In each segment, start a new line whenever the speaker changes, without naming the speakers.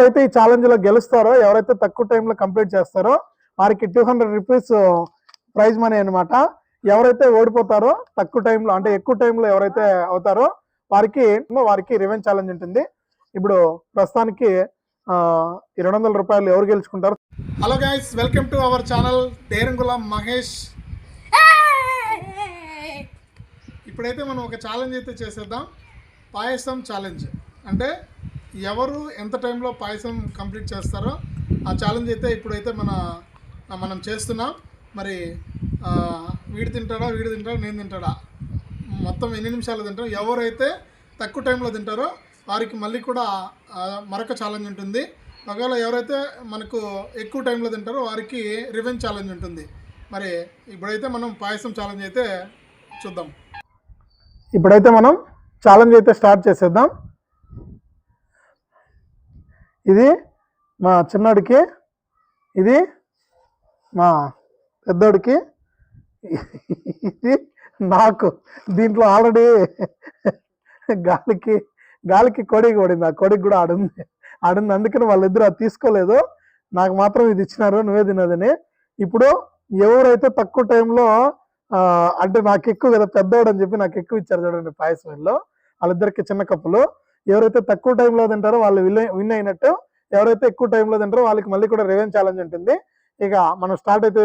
ఎవరైతే ఈ ఛాలెంజ్ లో గెలుస్తారో, ఎవరైతే తక్కువ టైంలో కంప్లీట్ చేస్తారో వారికి 200 రూపీస్ ప్రైజ్ మనీ అనమాట. ఎవరైతే ఓడిపోతారో తక్కువ టైంలో, అంటే ఎక్కువ టైంలో ఎవరైతే అవుతారో వారికి రివెంజ్ ఛాలెంజ్ ఉంటుంది. ఇప్పుడు ప్రస్తుతానికి 200 రూపాయలు ఎవరు గెలుచుకుంటారు? Hello guys, welcome to our channel తేరంగులం మహేష్. ఇప్పుడైతే మనం ఒక ఛాలెంజ్ అయితే చేసేద్దాం. పాయసం ఛాలెంజ్ అంటే ఎవరు ఎంత టైంలో పాయసం కంప్లీట్ చేస్తారో ఆ ఛాలెంజ్ అయితే ఇప్పుడైతే మనం చేస్తున్నాం. మరి వీడు తింటాడా నేను తింటాడా, మొత్తం ఎన్ని నిమిషాలు తింటాం. ఎవరైతే తక్కువ టైంలో తింటారో వారికి మళ్ళీ కూడా మరొక ఛాలెంజ్ ఉంటుంది. ఒకవేళ ఎవరైతే మనకు ఎక్కువ టైంలో తింటారో వారికి రివెంజ్ ఛాలెంజ్ ఉంటుంది. మరి ఇప్పుడైతే మనం పాయసం ఛాలెంజ్ అయితే చూద్దాం. ఇప్పుడైతే మనం ఛాలెంజ్ అయితే స్టార్ట్ చేసేద్దాం. ఇది మా చిన్నోడికి, ఇది మా పెద్దోడికి, ఇది నాకు. దీంట్లో ఆల్రెడీ గాలికి కోడికి పడింది, ఆ కోడికి కూడా ఆడింది. అందుకని వాళ్ళిద్దరు అది తీసుకోలేదు. నాకు మాత్రం ఇది ఇచ్చినారు నువ్వే తినదని. ఇప్పుడు ఎవరైతే తక్కువ టైంలో, అంటే నాకు ఎక్కువ కదా పెద్దోడు అని చెప్పి నాకు ఎక్కువ ఇచ్చారు చూడండి పాయసంలో, వాళ్ళిద్దరికి చిన్న కప్పులు. ఎవరైతే తక్కువ టైంలో తింటారో వాళ్ళు విన్ అయినట్టు. ఎవరైతే ఎక్కువ టైంలో తింటారో వాళ్ళకి మళ్ళీ కూడా రివెంజ్ ఛాలెంజ్ ఉంటుంది. ఇక మనం స్టార్ట్ అయితే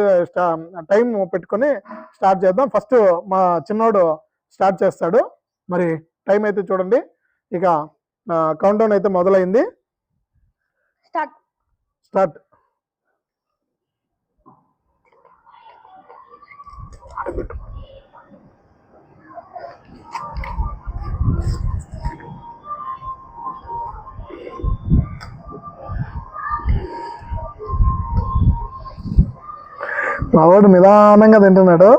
టైం పెట్టుకొని స్టార్ట్ చేద్దాం. ఫస్ట్ మా చిన్నోడు స్టార్ట్ చేస్తాడు. మరి టైం అయితే చూడండి. ఇక కౌంట్ డౌన్ అయితే మొదలైంది. స్టార్ట్. మా వాడు నిదానంగా తింటున్నాడు.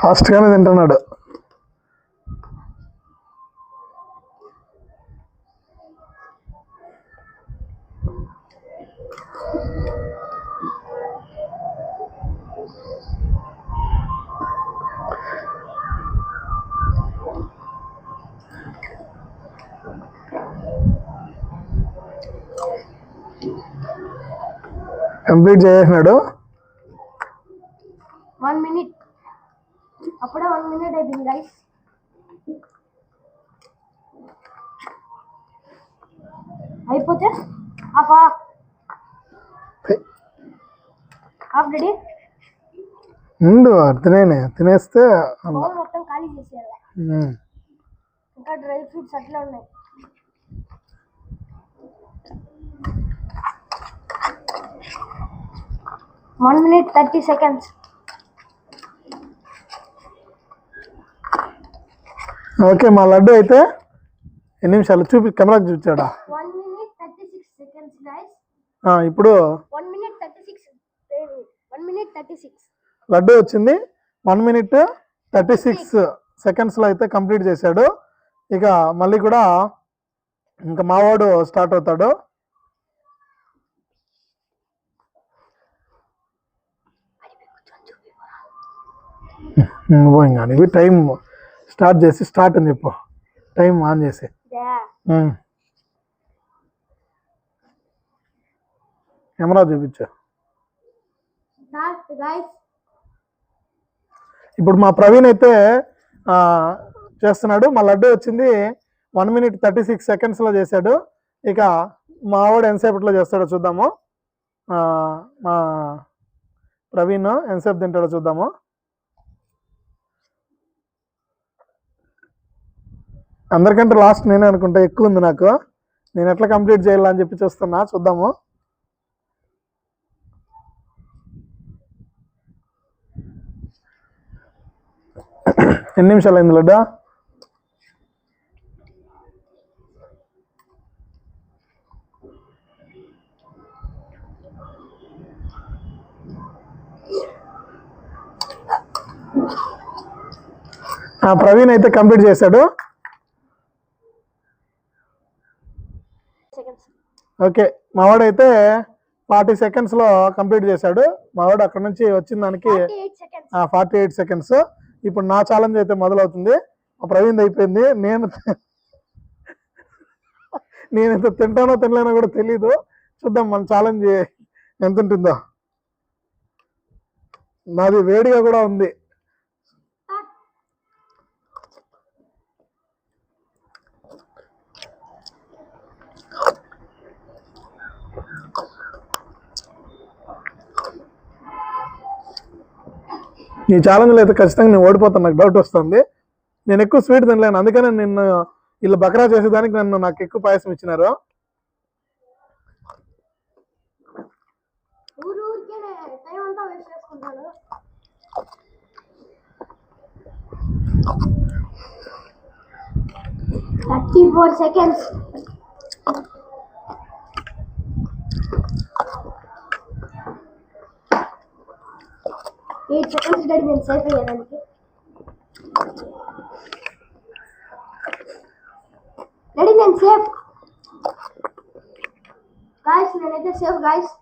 ఫాస్ట్గానే తింటున్నాడు. కంప్లీట్ చేసేసినాడు.
1 minute. అప్పుడే 1 minute అయిపోయింది గైస్. అయిపోతే రెడీ
తినేస్తే
మొత్తం ఖాళీ చేసేయాలి. ఇంకా డ్రై ఫ్రూట్స్ అట్లా ఉన్నాయి. One minute 30 seconds.
ఓకే, మా లడ్డు అయితే ఎన్ని నిమిషాలు కెమెరాకి చూపించాడా?
1 minute 36 seconds guys.
ఇప్పుడు
1 minute 36
లడ్డు వచ్చింది. 1 minute 36 seconds లో అయితే కంప్లీట్ చేశాడు. ఇక మళ్ళీ కూడా ఇంకా మావాడు స్టార్ట్ అవుతాడు. ఇవి టైం స్టార్ట్ చేసి స్టార్ట్ అని చెప్పు. టైం ఆన్ చేసి కెమెరా చూపించు. ఇప్పుడు మా ప్రవీణ్ అయితే చేస్తున్నాడు. మా లడ్డు వచ్చింది 1 minute 36 seconds లో చేశాడు. ఇక మా ఆవిడ ఎంతసేపట్లో చేస్తాడో చూద్దాము. మా ప్రవీణ్ ఎంతసేపు తింటాడో చూద్దాము. అందరికంటే లాస్ట్ నేనే అనుకుంటా, ఎక్కువ ఉంది నాకు. నేను ఎట్లా కంప్లీట్ చేయాలని చెప్పి చూస్తున్నా, చూద్దాము. ఎన్ని నిమిషాలు అయింది లడ్డా? ప్రవీణ్ అయితే కంప్లీట్ చేశాడు. ఓకే, మావాడైతే 40 సెకండ్స్లో కంప్లీట్ చేశాడు మా వాడు. అక్కడ నుంచి వచ్చిన దానికి
48 seconds.
48 సెకండ్స్. ఇప్పుడు నా ఛాలెంజ్ అయితే మొదలవుతుంది. మా ప్రవీణ్ అయిపోయింది. నేను ఎంత తింటానో తినలేనో కూడా తెలీదు. చూద్దాం మన ఛాలెంజ్ ఎంత ఉంటుందో. నాది వేడిగా కూడా ఉంది. ఈ ఛాలెంజ్లో అయితే ఖచ్చితంగా నేను ఓడిపోతాను, నాకు డౌట్ వస్తుంది. నేను ఎక్కువ స్వీట్ తినలేను, అందుకనే నిన్ను వీళ్ళు బకరా చేసేదానికి నాకు ఎక్కువ పాయసం ఇచ్చినారు.
ఊరికేనే టైం అంతా వేస్ట్ చేసుకుంటాను. 34 seconds. Eight seconds డాడీ నేను సేఫ్ అయ్యానికి. డాడీ నేను సేఫ్ గాయ్స్, నేనైతే సేఫ్ గాయ్స్.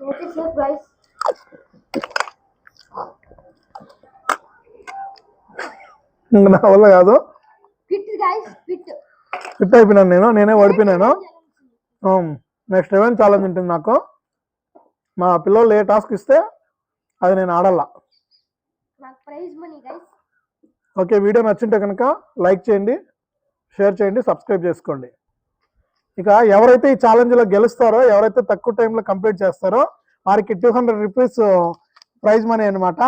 నేనైతే సేఫ్ గాయ్స్.
నా వల్ల కాదు.
ఫిట్ గాయ్స్,
ఫిట్ అయిపోయినాను. నేనే ఓడిపోయినాను. నెక్స్ట్ ఈవెంట్ ఛాలెంజ్ ఉంటుంది నాకు. మా పిల్లలు ఏ టాస్క్ ఇస్తే అది నేను ఆడాల.
నాకు prize money guys.
Okay, video నచ్చింటే కనుక లైక్ చేయండి, షేర్ చేయండి, సబ్స్క్రైబ్ చేసుకోండి. ఇక ఎవరైతే ఈ ఛాలెంజ్లో గెలుస్తారో, ఎవరైతే తక్కువ టైంలో కంప్లీట్ చేస్తారో వారికి 200 రూపీస్ ప్రైజ్ మనీ అనమాట.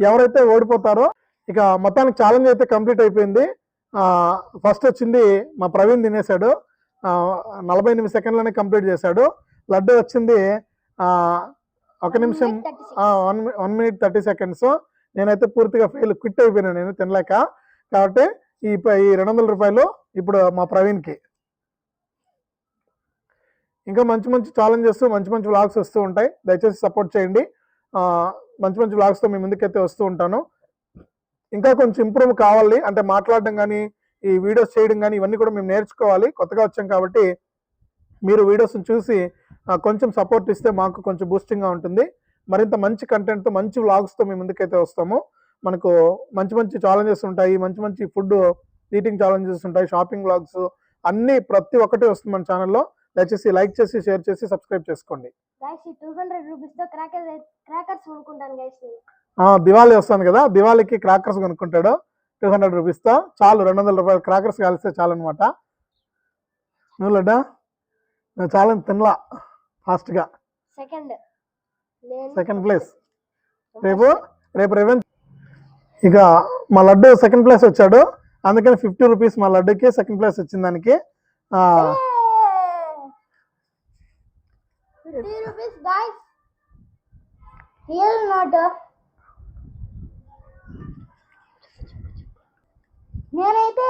ఎవరైతే ఓడిపోతారో, ఇక మొత్తానికి ఛాలెంజ్ అయితే కంప్లీట్ అయిపోయింది. ఫస్ట్ వచ్చింది మా ప్రవీణ్, తినేశాడు. 48 సెకండ్లోనే కంప్లీట్ చేశాడు. లడ్డు వచ్చింది 1 నిమిషం 1 minute 30 seconds. నేనైతే పూర్తిగా క్విట్ అయిపోయినాను నేను తినలేక. కాబట్టి ఈ 200 రూపాయలు ఇప్పుడు మా ప్రవీణ్కి. ఇంకా మంచి మంచి ఛాలెంజెస్, మంచి మంచి వ్లాగ్స్ వస్తూ ఉంటాయి. దయచేసి సపోర్ట్ చేయండి. మంచి మంచి వ్లాగ్స్తో మీ ముందుకైతే వస్తూ ఉంటాను. ఇంకా కొంచెం ఇంప్రూవ్ కావాలి అంటే మాట్లాడడం కానీ, ఈ వీడియోస్ చేయడం కానీ, ఇవన్నీ కూడా మేము నేర్చుకోవాలి. కొత్తగా వచ్చాం కాబట్టి మీరు వీడియోస్ని చూసి కొంచెం సపోర్ట్ ఇస్తే మాకు కొంచెం బూస్టింగ్గా ఉంటుంది. మరింత మంచి కంటెంట్తో, మంచి వ్లాగ్స్తో మీ ముందుకైతే వస్తాము. మనకు మంచి మంచి ఛాలెంజెస్ ఉంటాయి, మంచి మంచి ఫుడ్ ఈటింగ్ ఛాలెంజెస్ ఉంటాయి, షాపింగ్ వ్లాగ్స్ అన్నీ ప్రతి ఒక్కటి వస్తుంది మన ఛానల్లో. దయచేసి లైక్ చేసి, షేర్ చేసి, సబ్స్క్రైబ్ చేసుకోండి. దివాళీ వస్తుంది కదా, దివాళీకి క్రాకర్స్ కొనుక్కుంటాడు 200 రూపీస్తో. చాలు, 200 రూపాయలు క్రాకర్స్ కాలిస్తే చాలు అనమాట. నువ్వు లడ్డా నేను చాలా తినలా ఫాస్ట్గా. Second place. రేపు రెవెన్యూ. ఇక మా లడ్డు సెకండ్ ప్లేస్ వచ్చాడు, అందుకని 50 రూపీస్ మా లడ్డుకి సెకండ్ ప్లేస్ వచ్చింది. దానికి
50 rupees guys. Real not. నేనైతే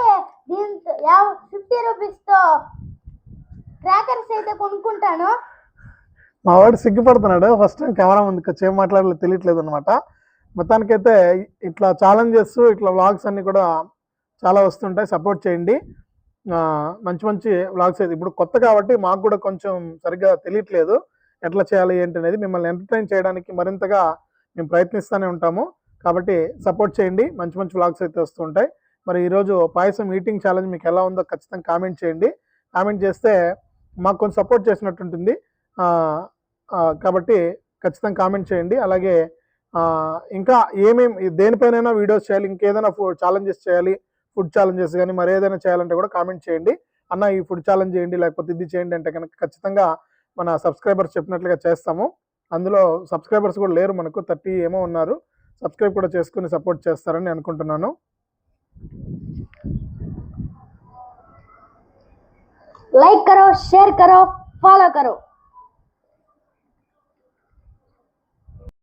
దీంతో 50 రూపీస్తో క్రాకర్స్ అయితే కొనుక్కుంటాను.
మా వాడు సిగ్గుపడుతున్నాడు, ఫస్ట్ టైం కెమెరా ముందుకు వచ్చి ఏం మాట్లాడాలో తెలియట్లేదు అనమాట. మొత్తానికైతే ఇట్లా ఛాలెంజెస్, ఇట్లా వ్లాగ్స్ అన్నీ కూడా చాలా వస్తుంటాయి. సపోర్ట్ చేయండి. మంచి మంచి వ్లాగ్స్ అయితే ఇప్పుడు కొత్త కాబట్టి మాకు కూడా కొంచెం సరిగ్గా తెలియట్లేదు ఎట్లా చేయాలి ఏంటి అనేది. మిమ్మల్ని ఎంటర్టైన్ చేయడానికి మరింతగా మేము ప్రయత్నిస్తూనే ఉంటాము. కాబట్టి సపోర్ట్ చేయండి. మంచి మంచి వ్లాగ్స్ అయితే వస్తుంటాయి. మరి ఈరోజు పాయసం ఈటింగ్ ఛాలెంజ్ మీకు ఎలా ఉందో ఖచ్చితంగా కామెంట్ చేయండి. కామెంట్ చేస్తే మాకు కొంచెం సపోర్ట్ చేసినట్టు ఉంటుంది. కాబట్టి ఖచ్చితంగా కామెంట్ చేయండి. అలాగే ఇంకా దేనిపైనైనా వీడియోస్ చేయాలి, ఇంకేదైనా ఛాలెంజెస్ చేయాలి, ఫుడ్ ఛాలెంజెస్ కానీ మరి ఏదైనా చేయాలంటే కూడా కామెంట్ చేయండి. అన్న ఈ ఫుడ్ ఛాలెంజ్ చేయండి, లేకపోతే ఇది చేయండి అంటే కనుక ఖచ్చితంగా మన సబ్స్క్రైబర్స్ చెప్పినట్లుగా చేస్తాము. అందులో సబ్స్క్రైబర్స్ కూడా లేరు, మనకు 30 ఏమో ఉన్నారు. సబ్స్క్రైబ్ కూడా చేసుకుని సపోర్ట్ చేస్తారని అనుకుంటున్నాను.
लाइक करो, शेयर करो, फॉलो करो.